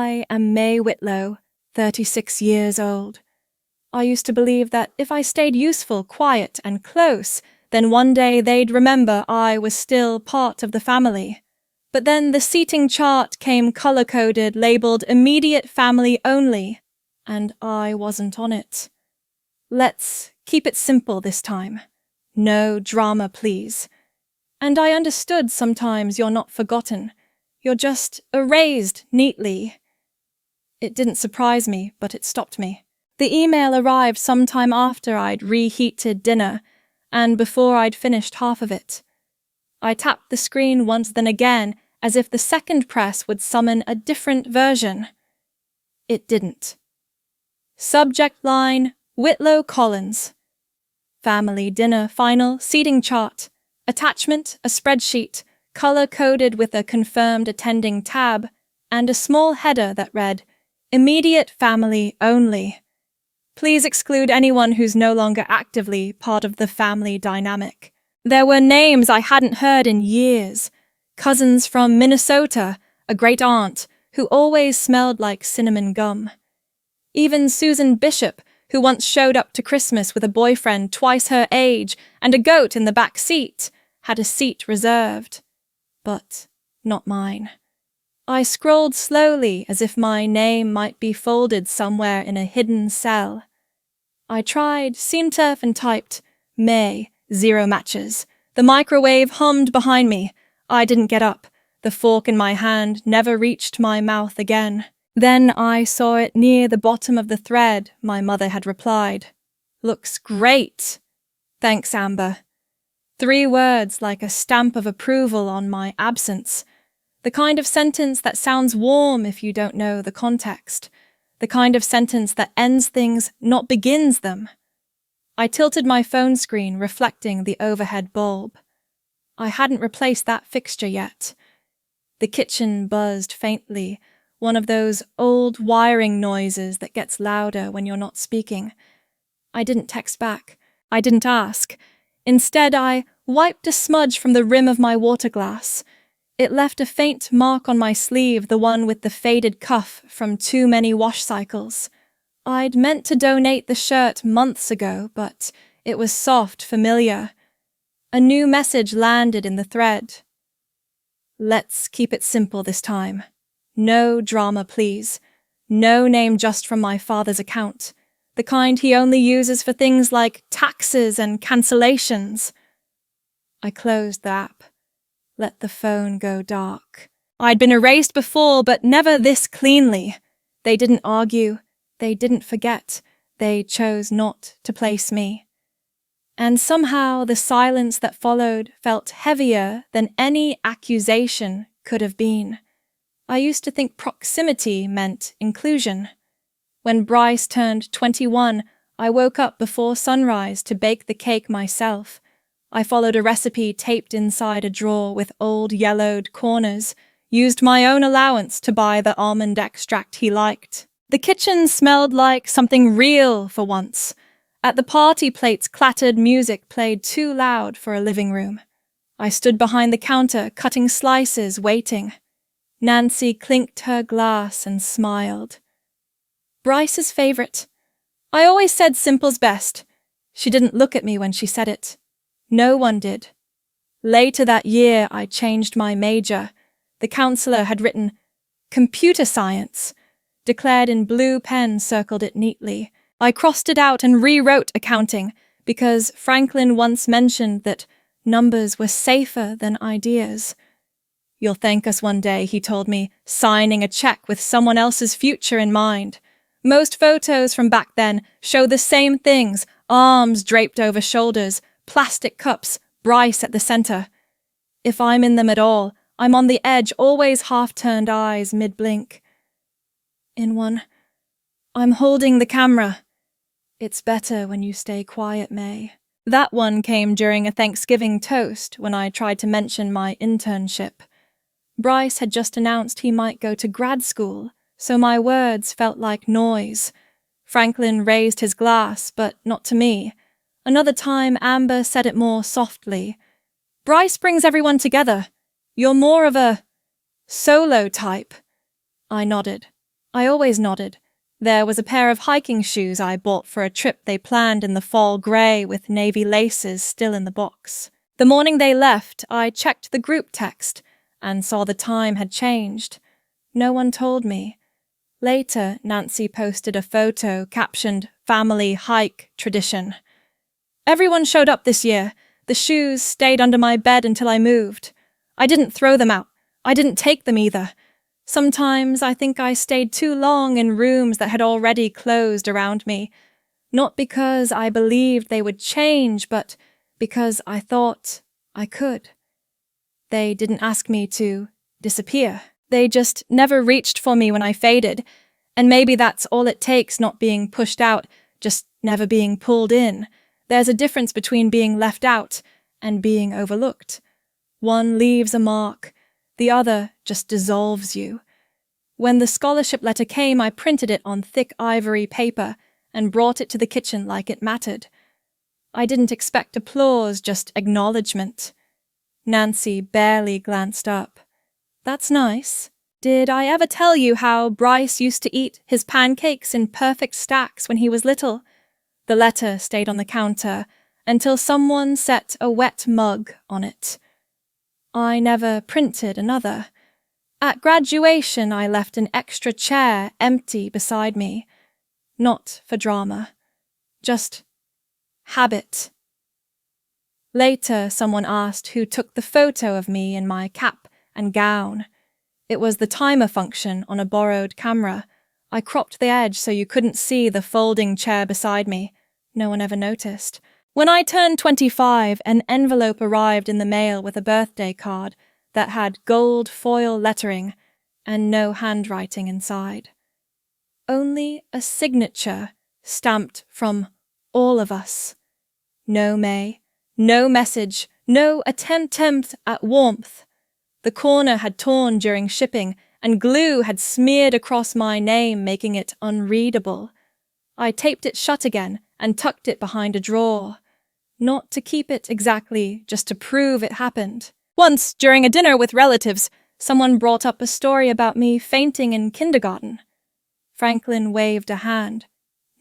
I am May Whitlow, 36 years old. I used to believe that if I stayed useful, quiet, and close, then one day they'd remember I was still part of the family. But then the seating chart came color-coded, labeled immediate family only, and I wasn't on it. Let's keep it simple this time. No drama, please. And I understood sometimes you're not forgotten. You're just erased neatly. It didn't surprise me, but it stopped me. The email arrived sometime after I'd reheated dinner, and before I'd finished half of it. I tapped the screen once, then again, as if the second press would summon a different version. It didn't. Subject line, Whitlow Collins. Family dinner final seating chart. Attachment, a spreadsheet, color-coded with a confirmed attending tab, and a small header that read, Immediate family only. Please exclude anyone who's no longer actively part of the family dynamic. There were names I hadn't heard in years. Cousins from Minnesota, a great-aunt who always smelled like cinnamon gum. Even Susan Bishop, who once showed up to Christmas with a boyfriend twice her age and a goat in the back seat, had a seat reserved. But not mine. I scrolled slowly as if my name might be folded somewhere in a hidden cell. I tried CMTurf and typed, May, 0 matches. The microwave hummed behind me. I didn't get up. The fork in my hand never reached my mouth again. Then I saw it near the bottom of the thread. My mother had replied, Looks great. Thanks, Amber. 3 words like a stamp of approval on my absence. The kind of sentence that sounds warm if you don't know the context. The kind of sentence that ends things, not begins them. I tilted my phone screen, reflecting the overhead bulb. I hadn't replaced that fixture yet. The kitchen buzzed faintly, one of those old wiring noises that gets louder when you're not speaking. I didn't text back. I didn't ask. Instead, I wiped a smudge from the rim of my water glass. It left a faint mark on my sleeve, the one with the faded cuff from too many wash cycles. I'd meant to donate the shirt months ago, but it was soft, familiar. A new message landed in the thread. Let's keep it simple this time. No drama, please. No name just from my father's account. The kind he only uses for things like taxes and cancellations. I closed the app. Let the phone go dark. I'd been erased before, but never this cleanly. They didn't argue. They didn't forget. They chose not to place me. And somehow the silence that followed felt heavier than any accusation could have been. I used to think proximity meant inclusion. When Bryce turned 21, I woke up before sunrise to bake the cake myself. I followed a recipe taped inside a drawer with old yellowed corners, used my own allowance to buy the almond extract he liked. The kitchen smelled like something real for once. At the party plates clattered music played too loud for a living room. I stood behind the counter, cutting slices, waiting. Nancy clinked her glass and smiled. Bryce's favorite. I always said simple's best. She didn't look at me when she said it. No one did. Later that year, I changed my major. The counselor had written, Computer Science. Declared in blue pen, circled it neatly. I crossed it out and rewrote accounting, because Franklin once mentioned that numbers were safer than ideas. You'll thank us one day, he told me, signing a check with someone else's future in mind. Most photos from back then show the same things, arms draped over shoulders, plastic cups, Bryce at the center. If I'm in them at all, I'm on the edge, always half-turned eyes mid-blink. In one, I'm holding the camera. It's better when you stay quiet, May. That one came during a Thanksgiving toast when I tried to mention my internship. Bryce had just announced he might go to grad school, so my words felt like noise. Franklin raised his glass, but not to me. Another time, Amber said it more softly. Bryce brings everyone together. You're more of a solo type. I nodded. I always nodded. There was a pair of hiking shoes I bought for a trip they planned in the fall grey with navy laces still in the box. The morning they left, I checked the group text and saw the time had changed. No one told me. Later, Nancy posted a photo captioned "Family Hike Tradition." Everyone showed up this year. The shoes stayed under my bed until I moved. I didn't throw them out. I didn't take them either. Sometimes I think I stayed too long in rooms that had already closed around me, not because I believed they would change, but because I thought I could. They didn't ask me to disappear. They just never reached for me when I faded, and maybe that's all it takes, not being pushed out, just never being pulled in. There's a difference between being left out and being overlooked. One leaves a mark, the other just dissolves you. When the scholarship letter came, I printed it on thick ivory paper and brought it to the kitchen like it mattered. I didn't expect applause, just acknowledgement. Nancy barely glanced up. "That's nice. Did I ever tell you how Bryce used to eat his pancakes in perfect stacks when he was little?" The letter stayed on the counter until someone set a wet mug on it. I never printed another. At graduation, I left an extra chair empty beside me. Not for drama. Just habit. Later, someone asked who took the photo of me in my cap and gown. It was the timer function on a borrowed camera. I cropped the edge so you couldn't see the folding chair beside me. No one ever noticed. When I turned 25, an envelope arrived in the mail with a birthday card that had gold foil lettering and no handwriting inside. Only a signature stamped from all of us. No May, no message, no attempt at warmth. The corner had torn during shipping, and glue had smeared across my name, making it unreadable. I taped it shut again and tucked it behind a drawer. Not to keep it exactly, just to prove it happened. Once, during a dinner with relatives, someone brought up a story about me fainting in kindergarten. Franklin waved a hand.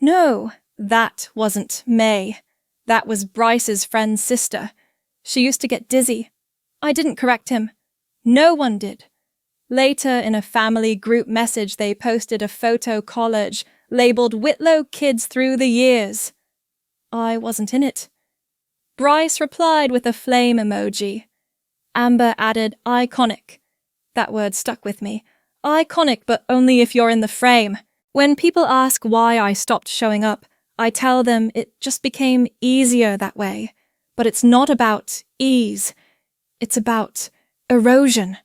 "No, that wasn't May. That was Bryce's friend's sister. She used to get dizzy. I didn't correct him. No one did." Later, in a family group message, they posted a photo collage labeled "Whitlow Kids Through the Years." I wasn't in it. Bryce replied with a flame emoji. Amber added "iconic." That word stuck with me. Iconic, but only if you're in the frame. When people ask why I stopped showing up, I tell them it just became easier that way. But it's not about ease. It's about erosion.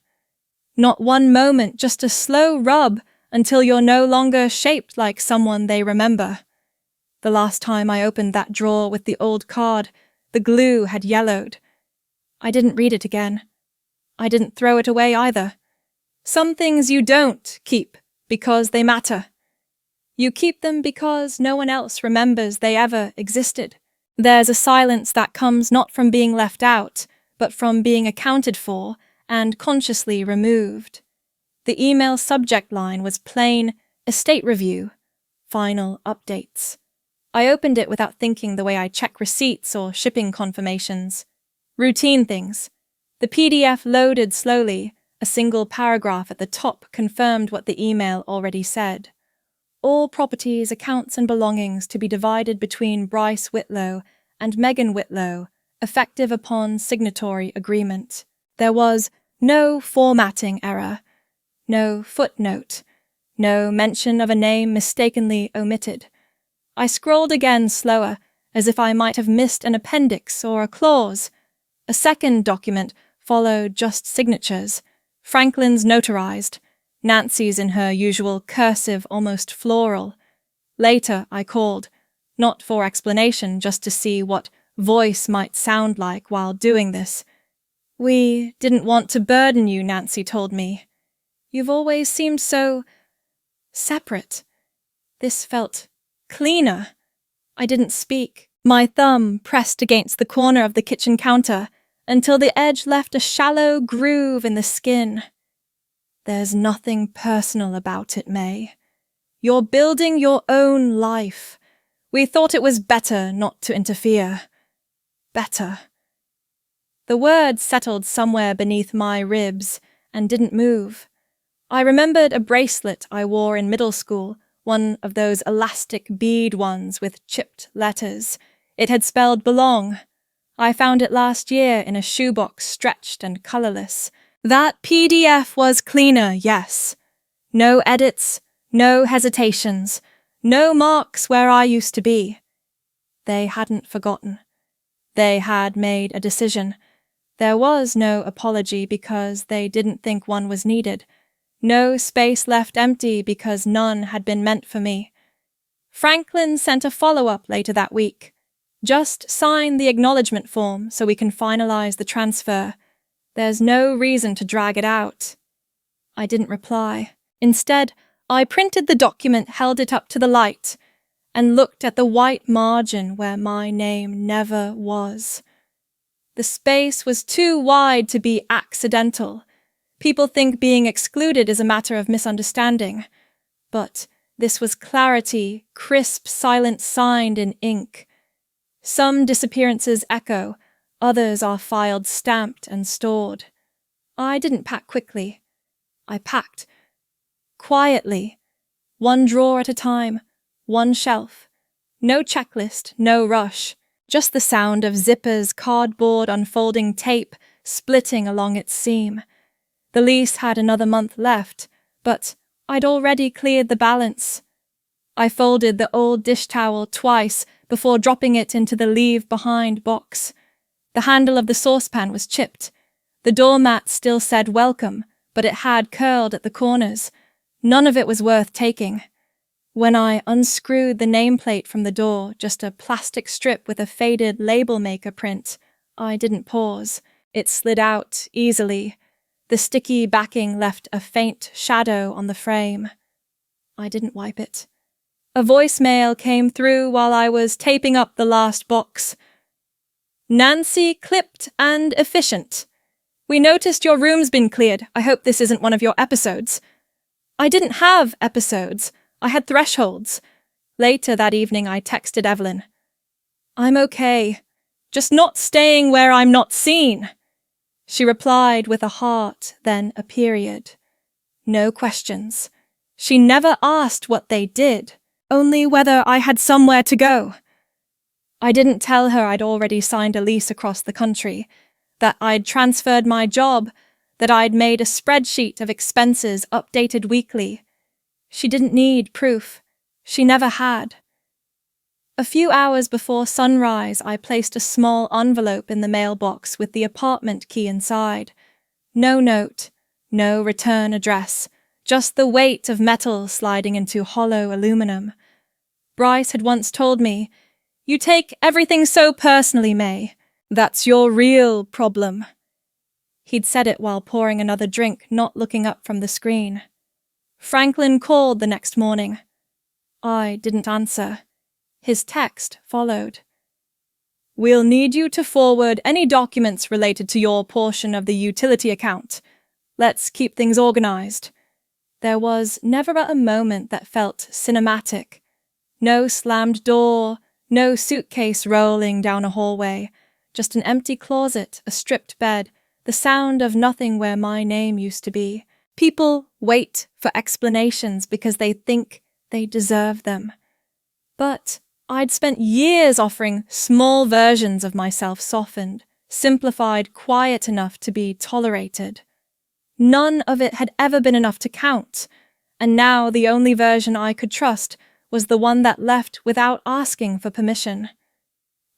Not one moment, just a slow rub until you're no longer shaped like someone they remember. The last time I opened that drawer with the old card, the glue had yellowed. I didn't read it again. I didn't throw it away either. Some things you don't keep because they matter. You keep them because no one else remembers they ever existed. There's a silence that comes not from being left out, but from being accounted for and consciously removed. The email subject line was plain "Estate Review, Final Updates." I opened it without thinking the way I check receipts or shipping confirmations. Routine things. The PDF loaded slowly. A single paragraph at the top confirmed what the email already said. All properties, accounts, and belongings to be divided between Bryce Whitlow and Megan Whitlow, effective upon signatory agreement. There was no formatting error, no footnote, no mention of a name mistakenly omitted. I scrolled again slower, as if I might have missed an appendix or a clause. A second document followed just signatures. Franklin's notarized, Nancy's in her usual cursive, almost floral. Later I called, not for explanation, just to see what voice might sound like while doing this. "We didn't want to burden you," Nancy told me. "You've always seemed so separate." This felt cleaner. I didn't speak. My thumb pressed against the corner of the kitchen counter until the edge left a shallow groove in the skin. "There's nothing personal about it, May. You're building your own life. We thought it was better not to interfere. Better. The word settled somewhere beneath my ribs and didn't move. I remembered a bracelet I wore in middle school, one of those elastic bead ones with chipped letters. It had spelled belong. I found it last year in a shoebox stretched and colourless. That PDF was cleaner, yes. No edits, no hesitations, no marks where I used to be. They hadn't forgotten. They had made a decision. There was no apology because they didn't think one was needed. No space left empty because none had been meant for me. Franklin sent a follow-up later that week. Just sign the acknowledgement form so we can finalize the transfer. There's no reason to drag it out. I didn't reply. Instead, I printed the document, held it up to the light, and looked at the white margin where my name never was. The space was too wide to be accidental. People think being excluded is a matter of misunderstanding. But this was clarity, crisp silence signed in ink. Some disappearances echo, others are filed, stamped, and stored. I didn't pack quickly. I packed quietly, one drawer at a time, one shelf. No checklist, no rush, just the sound of zippers, cardboard, unfolding tape, splitting along its seam. The lease had another month left, but I'd already cleared the balance. I folded the old dish towel twice before dropping it into the leave-behind box. The handle of the saucepan was chipped. The doormat still said welcome, but it had curled at the corners. None of it was worth taking. When I unscrewed the nameplate from the door, just a plastic strip with a faded label maker print, I didn't pause. It slid out easily. The sticky backing left a faint shadow on the frame. I didn't wipe it. A voicemail came through while I was taping up the last box. Nancy, clipped and efficient. We noticed your room's been cleared. I hope this isn't one of your episodes. I didn't have episodes. I had thresholds. Later that evening I texted Evelyn. I'm okay. Just not staying where I'm not seen. She replied with a heart, then a period. No questions. She never asked what they did, only whether I had somewhere to go. I didn't tell her I'd already signed a lease across the country, that I'd transferred my job, that I'd made a spreadsheet of expenses updated weekly. She didn't need proof. She never had. A few hours before sunrise, I placed a small envelope in the mailbox with the apartment key inside. No note, no return address, just the weight of metal sliding into hollow aluminum. Bryce had once told me, "You take everything so personally, May. That's your real problem." He'd said it while pouring another drink, not looking up from the screen. Franklin called the next morning. I didn't answer. His text followed. We'll need you to forward any documents related to your portion of the utility account. Let's keep things organized. There was never a moment that felt cinematic. No slammed door, no suitcase rolling down a hallway, just an empty closet, a stripped bed, the sound of nothing where my name used to be. People wait for explanations because they think they deserve them. But I'd spent years offering small versions of myself softened, simplified, quiet enough to be tolerated. None of it had ever been enough to count, and now the only version I could trust was the one that left without asking for permission.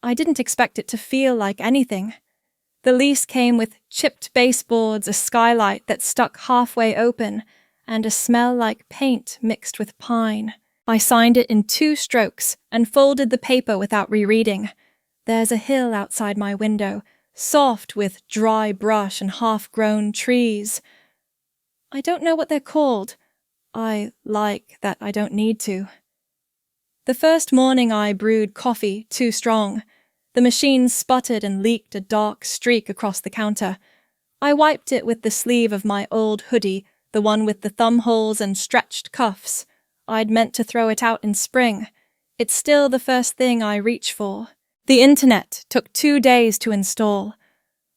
I didn't expect it to feel like anything. The lease came with chipped baseboards, a skylight that stuck halfway open, and a smell like paint mixed with pine. I signed it in 2 strokes and folded the paper without rereading. There's a hill outside my window, soft with dry brush and half-grown trees. I don't know what they're called. I like that I don't need to. The first morning I brewed coffee too strong. The machine sputtered and leaked a dark streak across the counter. I wiped it with the sleeve of my old hoodie, the one with the thumb holes and stretched cuffs. I'd meant to throw it out in spring. It's still the first thing I reach for. The internet took 2 days to install.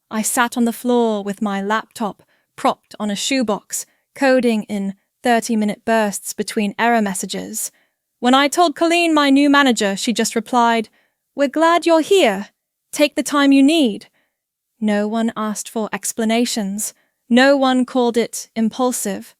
I sat on the floor with my laptop propped on a shoebox, coding in 30-minute bursts between error messages. When I told Colleen, my new manager, she just replied, "We're glad you're here. Take the time you need." No one asked for explanations. No one called it impulsive.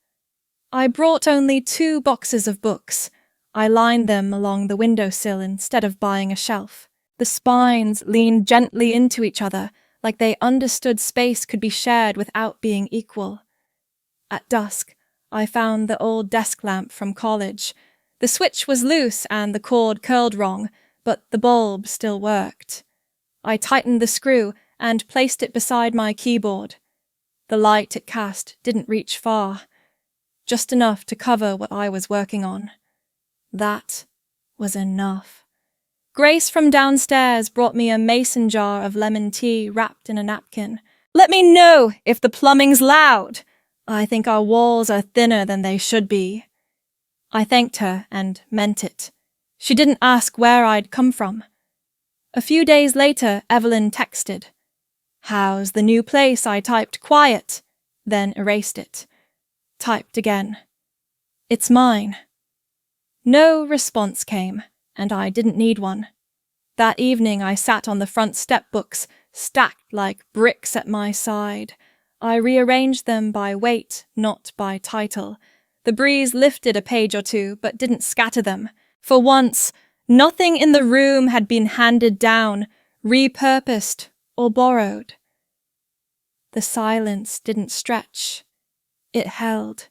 I brought only 2 boxes of books. I lined them along the windowsill instead of buying a shelf. The spines leaned gently into each other, like they understood space could be shared without being equal. At dusk, I found the old desk lamp from college. The switch was loose and the cord curled wrong, but the bulb still worked. I tightened the screw and placed it beside my keyboard. The light it cast didn't reach far, just enough to cover what I was working on. That was enough. Grace from downstairs brought me a mason jar of lemon tea wrapped in a napkin. "Let me know if the plumbing's loud. I think our walls are thinner than they should be." I thanked her and meant it. She didn't ask where I'd come from. A few days later, Evelyn texted. "How's the new place?" I typed quiet, then erased it. Typed again. "It's mine." No response came, and I didn't need one. That evening I sat on the front step, books stacked like bricks at my side. I rearranged them by weight, not by title. The breeze lifted a page or two, but didn't scatter them. For once, nothing in the room had been handed down, repurposed, or borrowed. The silence didn't stretch. It held.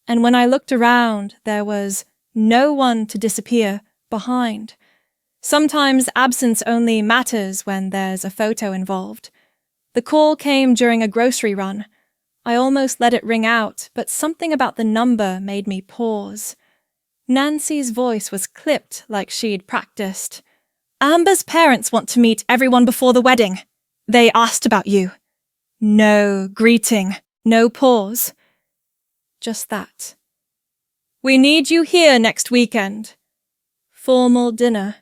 And when I looked around, there was no one to disappear behind. Sometimes absence only matters when there's a photo involved. The call came during a grocery run. I almost let it ring out, but something about the number made me pause. Nancy's voice was clipped like she'd practiced. "Amber's parents want to meet everyone before the wedding. They asked about you." No greeting, no pause. Just that. "We need you here next weekend." Formal dinner.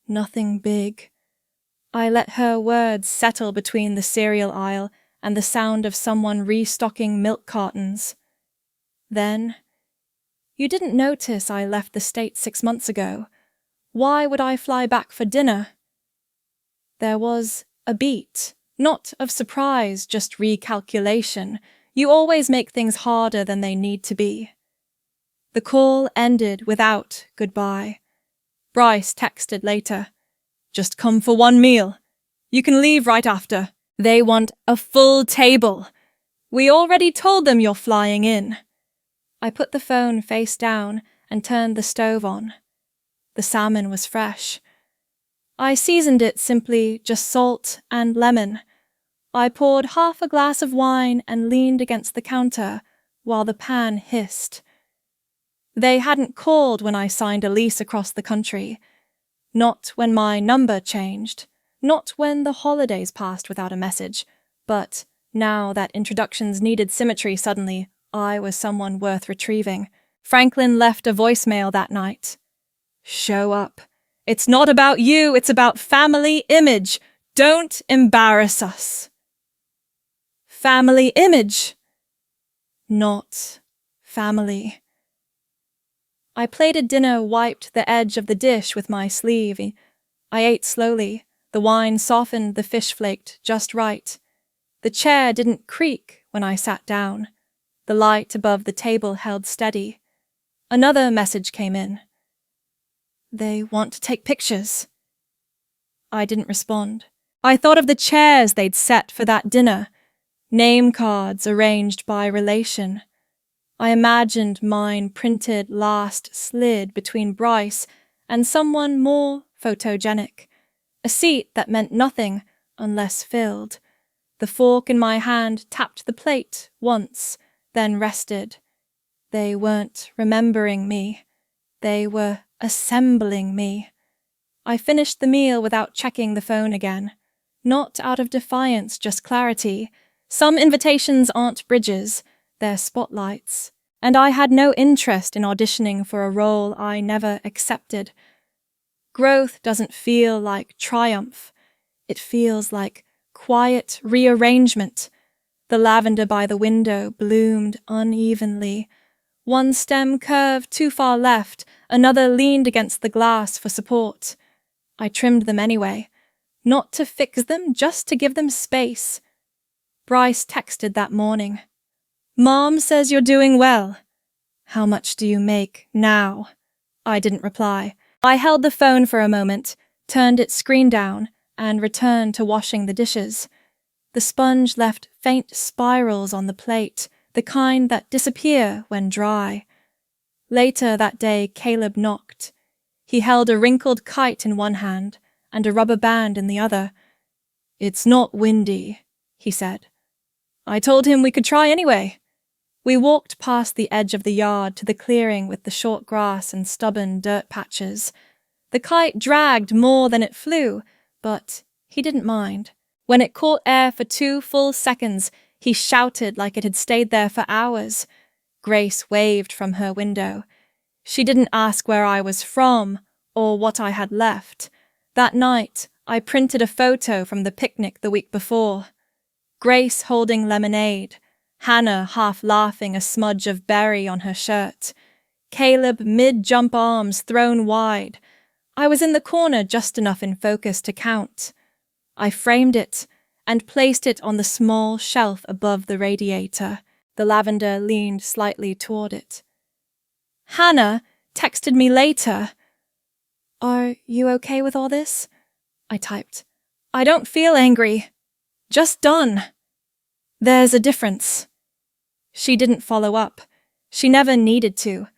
Nothing big. I let her words settle between the cereal aisle and the sound of someone restocking milk cartons. Then, "You didn't notice I left the States 6 months ago. Why would I fly back for dinner?" There was a beat, not of surprise, just recalculation. You always make things harder than they need to be. The call ended without goodbye. Bryce texted later. "Just come for one meal. You can leave right after. They want a full table. We already told them you're flying in." I put the phone face down and turned the stove on. The salmon was fresh. I seasoned it simply just salt and lemon. I poured half a glass of wine and leaned against the counter while the pan hissed. They hadn't called when I signed a lease across the country. Not when my number changed. Not when the holidays passed without a message. But now that introductions needed symmetry suddenly, I was someone worth retrieving. Franklin left a voicemail that night. "Show up. It's not about you, it's about family image. Don't embarrass us." Family image. Not family. I plated dinner, wiped the edge of the dish with my sleeve. I ate slowly. The wine softened, the fish flaked just right. The chair didn't creak when I sat down. The light above the table held steady. Another message came in. "They want to take pictures." I didn't respond. I thought of the chairs they'd set for that dinner. Name cards arranged by relation. I imagined mine printed last slid between Bryce and someone more photogenic. A seat that meant nothing unless filled. The fork in my hand tapped the plate once, then rested. They weren't remembering me. They were assembling me. I finished the meal without checking the phone again. Not out of defiance, just clarity. Some invitations aren't bridges, they're spotlights. and I had no interest in auditioning for a role I never accepted. Growth doesn't feel like triumph. It feels like quiet rearrangement. The lavender by the window bloomed unevenly. One stem curved too far left, another leaned against the glass for support. I trimmed them anyway, not to fix them, just to give them space. Bryce texted that morning. "Mom says you're doing well. How much do you make now?" I didn't reply. I held the phone for a moment, turned its screen down, and returned to washing the dishes. The sponge left faint spirals on the plate, the kind that disappear when dry. Later that day, Caleb knocked. He held a wrinkled kite in one hand and a rubber band in the other. "It's not windy," he said. I told him we could try anyway. We walked past the edge of the yard to the clearing with the short grass and stubborn dirt patches. The kite dragged more than it flew, but he didn't mind. When it caught air for 2 full seconds, he shouted like it had stayed there for hours. Grace waved from her window. She didn't ask where I was from or what I had left. That night, I printed a photo from the picnic the week before. Grace holding lemonade, Hannah half laughing a smudge of berry on her shirt, Caleb mid-jump arms thrown wide. I was in the corner just enough in focus to count. I framed it and placed it on the small shelf above the radiator. The lavender leaned slightly toward it. Hannah texted me later. "Are you okay with all this?" I typed. "I don't feel angry. Just done. There's a difference." She didn't follow up. She never needed to.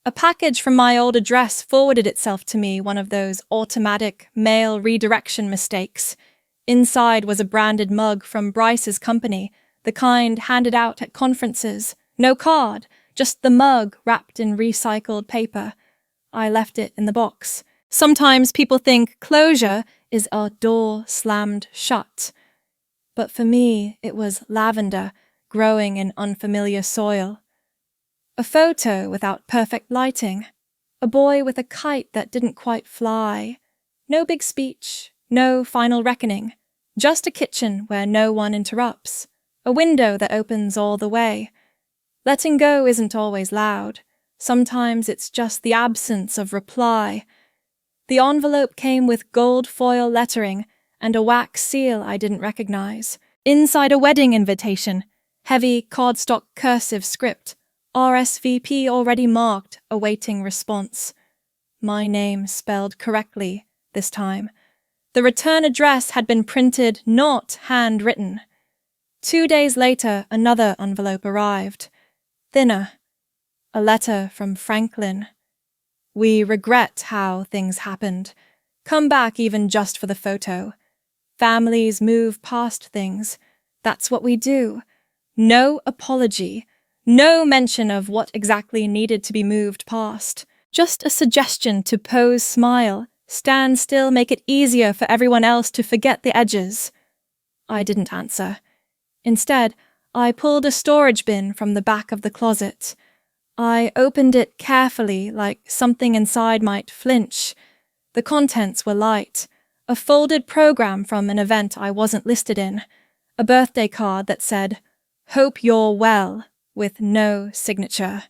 A package from my old address forwarded itself to me, one of those automatic mail redirection mistakes. Inside was a branded mug from Bryce's company, the kind handed out at conferences. No card, just the mug wrapped in recycled paper. I left it in the box. Sometimes people think closure is a door slammed shut. But for me, it was lavender growing in unfamiliar soil. A photo without perfect lighting. A boy with a kite that didn't quite fly. No big speech, no final reckoning. Just a kitchen where no one interrupts. A window that opens all the way. Letting go isn't always loud. Sometimes it's just the absence of reply. The envelope came with gold foil lettering and a wax seal I didn't recognize. Inside a wedding invitation, heavy cardstock cursive script, RSVP already marked, awaiting response. My name spelled correctly this time. The return address had been printed, not handwritten. 2 days later, another envelope arrived. Thinner. A letter from Franklin. "We regret how things happened. Come back even just for the photo. Families move past things. That's what we do. No apology. No mention of what exactly needed to be moved past. Just a suggestion to pose smile, stand still, make it easier for everyone else to forget the edges." I didn't answer. Instead, I pulled a storage bin from the back of the closet. I opened it carefully, like something inside might flinch. The contents were light. A folded program from an event I wasn't listed in. A birthday card that said, "Hope you're well," with no signature.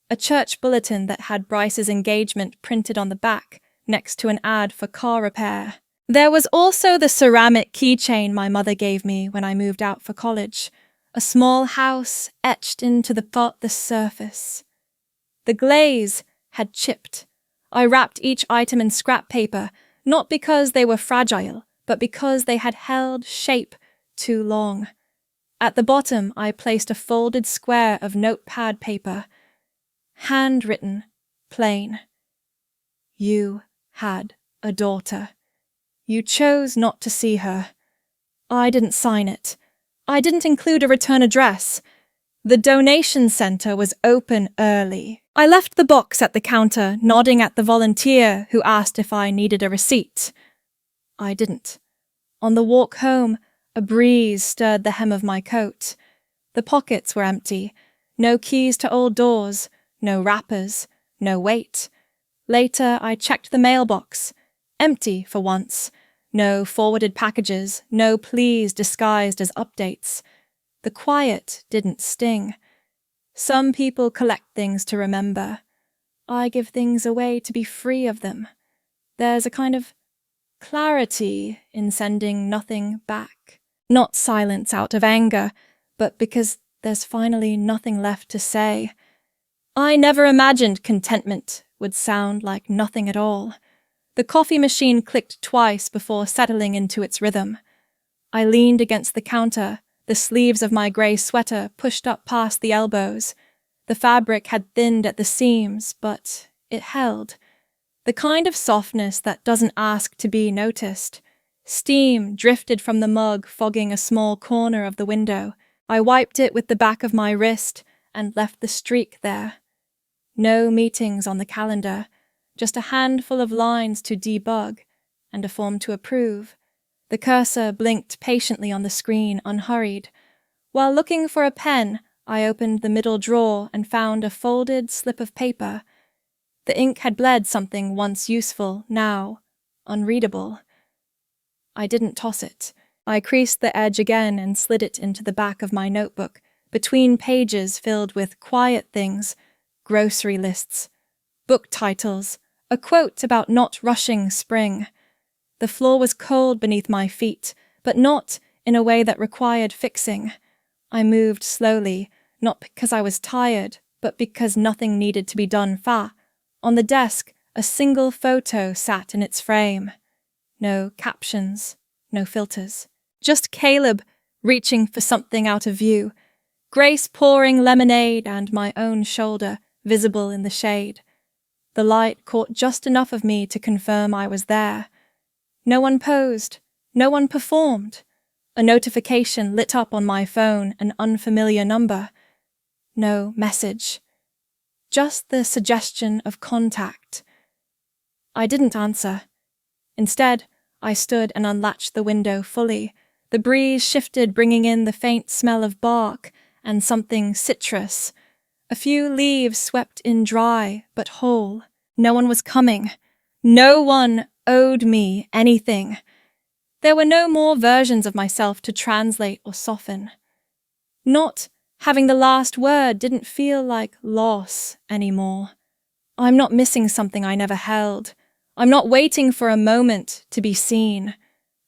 A church bulletin that had Bryce's engagement printed on the back, next to an ad for car repair. There was also the ceramic keychain my mother gave me when I moved out for college. A small house etched into the surface. The glaze had chipped. I wrapped each item in scrap paper, not because they were fragile, but because they had held shape too long. At the bottom, I placed a folded square of notepad paper. Handwritten, plain. You had a daughter. You chose not to see her. I didn't sign it. I didn't include a return address. The donation center was open early. I left the box at the counter, nodding at the volunteer who asked if I needed a receipt. I didn't. On the walk home, a breeze stirred the hem of my coat. The pockets were empty. No keys to old doors, no wrappers, no weight. Later, I checked the mailbox. Empty for once. No forwarded packages, no pleas disguised as updates. The quiet didn't sting. Some people collect things to remember. I give things away to be free of them. There's a kind of clarity in sending nothing back. Not silence out of anger, but because there's finally nothing left to say. I never imagined contentment would sound like nothing at all. The coffee machine clicked twice before settling into its rhythm. I leaned against the counter, the sleeves of my grey sweater pushed up past the elbows. The fabric had thinned at the seams, but it held. The kind of softness that doesn't ask to be noticed. Steam drifted from the mug, fogging a small corner of the window. I wiped it with the back of my wrist and left the streak there. No meetings on the calendar, just a handful of lines to debug and a form to approve. The cursor blinked patiently on the screen, unhurried. While looking for a pen, I opened the middle drawer and found a folded slip of paper. The ink had bled something once useful, now unreadable. I didn't toss it. I creased the edge again and slid it into the back of my notebook, between pages filled with quiet things, grocery lists, book titles, a quote about not rushing spring. The floor was cold beneath my feet, but not in a way that required fixing. I moved slowly, not because I was tired, but because nothing needed to be done fast. On the desk, a single photo sat in its frame. No captions, no filters. Just Caleb reaching for something out of view. Grace pouring lemonade and my own shoulder visible in the shade. The light caught just enough of me to confirm I was there. No one posed. No one performed. A notification lit up on my phone, an unfamiliar number. No message. Just the suggestion of contact. I didn't answer. Instead, I stood and unlatched the window fully. The breeze shifted, bringing in the faint smell of bark and something citrus. A few leaves swept in dry, but whole. No one was coming. No one owed me anything. There were no more versions of myself to translate or soften. Not having the last word didn't feel like loss anymore. I'm not missing something I never held. I'm not waiting for a moment to be seen.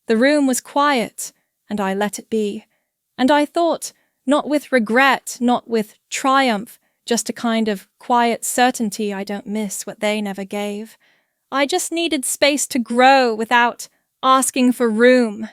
The room was quiet, and I let it be. And I thought, not with regret, not with triumph, just a kind of quiet certainty I don't miss what they never gave. I just needed space to grow without asking for room.